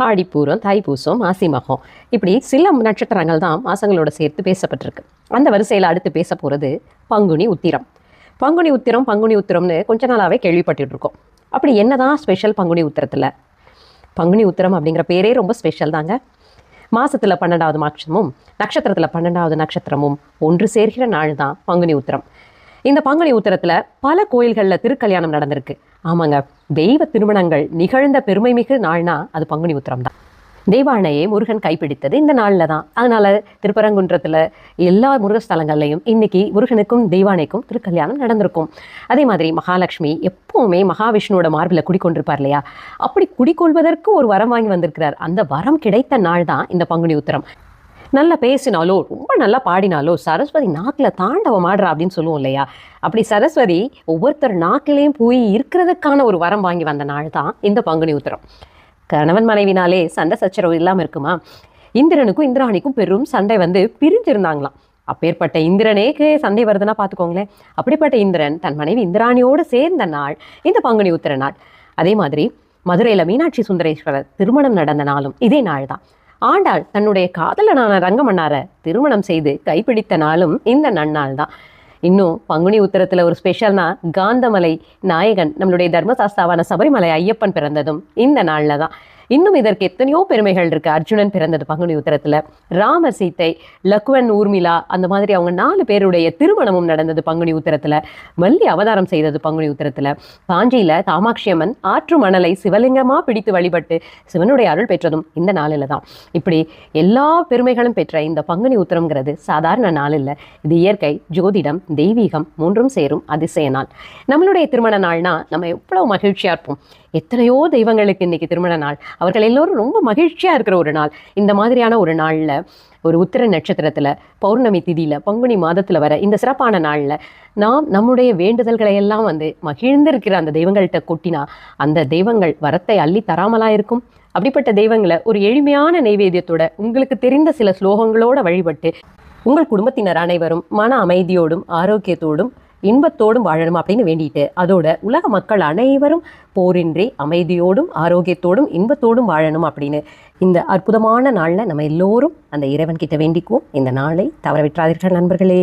ஆடிப்பூரம், தைப்பூசம், மாசி மகம், இப்படி சில நட்சத்திரங்கள் தான் மாதங்களோட சேர்த்து பேசப்பட்டிருக்கு. அந்த வரிசையில் அடுத்து பேச போகிறது பங்குனி உத்திரம். பங்குனி உத்திரம் பங்குனி உத்திரம்னு கொஞ்ச நாளாகவே கேள்விப்பட்டுட்டு இருக்கோம். அப்படி என்னதான் ஸ்பெஷல் பங்குனி உத்திரத்தில்? பங்குனி உத்திரம் அப்படிங்கிற பேரே ரொம்ப ஸ்பெஷல் தாங்க. மாதத்தில் 12வது மாசமும் நட்சத்திரத்தில் 12வது நட்சத்திரமும் ஒன்று சேர்கிற நாள் தான் பங்குனி உத்திரம். இந்த பங்குனி உத்திரத்தில் பல கோயில்களில் திருக்கல்யாணம் நடந்திருக்கு. ஆமாங்க, தெய்வ திருமணங்கள் நிகழ்ந்த பெருமைமிகு நாள்னா அது பங்குனி உத்திரம் தான். தெய்வானையை முருகன் கைப்பிடித்தது இந்த நாளில் தான். அதனால் திருப்பரங்குன்றத்தில் எல்லா முருகஸ்தலங்கள்லையும் இன்றைக்கி முருகனுக்கும் தெய்வானைக்கும் திருக்கல்யாணம் நடந்திருக்கும். அதே மாதிரி மகாலட்சுமி எப்போவுமே மகாவிஷ்ணுவோட மார்பில் குடிக்கொண்டிருப்பார் இல்லையா? அப்படி குடிக்கொள்வதற்கு ஒரு வரம் வாங்கி வந்திருக்கிறார். அந்த வரம் கிடைத்த நாள் தான் இந்த பங்குனி உத்திரம். நல்லா பேசினாலோ ரொம்ப நல்லா பாடினாலோ சரஸ்வதி நாக்கில் தாண்டவம் ஆடுறா அப்படின்னு சொல்லுவோம் இல்லையா? அப்படி சரஸ்வதி ஒவ்வொருத்தர் நாக்கிலையும் போய் இருக்கிறதுக்கான ஒரு வரம் வாங்கி வந்த நாள் தான் இந்த பங்குனி உத்திரம். கணவன் மனைவினாலே சண்டை சச்சரவு இல்லாமல் இருக்குமா? இந்திரனுக்கும் இந்திராணிக்கும் பெரும் சண்டை வந்து பிரிஞ்சிருந்தாங்களாம். அப்பேற்பட்ட இந்திரனேக்கு சண்டை வருதுன்னா பார்த்துக்கோங்களேன். அப்படிப்பட்ட இந்திரன் தன் மனைவி இந்திராணியோடு சேர்ந்த நாள் இந்த பங்குனி உத்திர நாள். அதே மாதிரி மதுரையில் மீனாட்சி சுந்தரேஸ்வரர் திருமணம் நடந்த நாளும் இதே நாள் தான். ஆண்டாள் தன்னுடைய காதலனான ரங்கமன்னாரை திருமணம் செய்து கைப்பிடித்த நாளும் இந்த நன்னாள் தான். இன்னும் பங்குனி உத்திரத்தில் ஒரு ஸ்பெஷல்னா காந்தமலை நாயகன் நம்மளுடைய தர்மசாஸ்தாவான சபரிமலை ஐயப்பன் பிறந்ததும் இந்த நாளில் தான். இன்னும் இதற்கு எத்தனையோ பெருமைகள் இருக்குது. அர்ஜுனன் பிறந்தது பங்குனி உத்திரத்தில், ராமர் சீத்தை, லக்குவன் ஊர்மிளா, அந்த மாதிரி அவங்க 4 பேருடைய திருமணமும் நடந்தது பங்குனி உத்திரத்தில். வள்ளி அவதாரம் செய்தது பங்குனி உத்திரத்தில். காஞ்சியில் காமாட்சி அம்மன் ஆற்று மணலை சிவலிங்கமாக பிடித்து வழிபட்டு சிவனுடைய அருள் பெற்றதும் இந்த நாளில் தான். இப்படி எல்லா பெருமைகளும் பெற்ற இந்த பங்குனி உத்திரம்ங்கிறது சாதாரண நாள் இல்லை. இது இயற்கை, ஜோதிடம், தெய்வீகம் மூன்றும் சேரும் அதிசய நாள். நம்மளுடைய திருமண நாள்னா நம்ம எவ்வளோ மகிழ்ச்சியாக இருப்போம். எத்தனையோ தெய்வங்களுக்கு இன்றைக்கி திருமண நாள். அவர்கள் எல்லோரும் ரொம்ப மகிழ்ச்சியாக இருக்கிற ஒரு நாள். இந்த மாதிரியான ஒரு நாளில், ஒரு உத்திர நட்சத்திரத்தில், பௌர்ணமி திதியில், பங்குனி மாதத்தில் வர இந்த சிறப்பான நாளில் நாம் நம்முடைய வேண்டுதல்களை எல்லாம் வந்து மகிழ்ந்திருக்கிற அந்த தெய்வங்கள்கிட்ட கொட்டினா அந்த தெய்வங்கள் வரத்தை அள்ளி தராமலாக இருக்கும். அப்படிப்பட்ட தெய்வங்களை ஒரு எளிமையான நைவேத்தியத்தோட உங்களுக்கு தெரிந்த சில ஸ்லோகங்களோடு வழிபட்டு உங்கள் குடும்பத்தினர் அனைவரும் மன அமைதியோடும் ஆரோக்கியத்தோடும் இன்பத்தோடும் வாழணும் அப்படின்னு வேண்டிட்டு, அதோட உலக மக்கள் அனைவரும் போரின்றி அமைதியோடும் ஆரோக்கியத்தோடும் இன்பத்தோடும் வாழணும் அப்படின்னு இந்த அற்புதமான நாளில் நம்ம எல்லோரும் அந்த இறைவன்கிட்ட வேண்டிக்குவோம். இந்த நாளை தவற விட்டுறாதீர்கள் நண்பர்களே.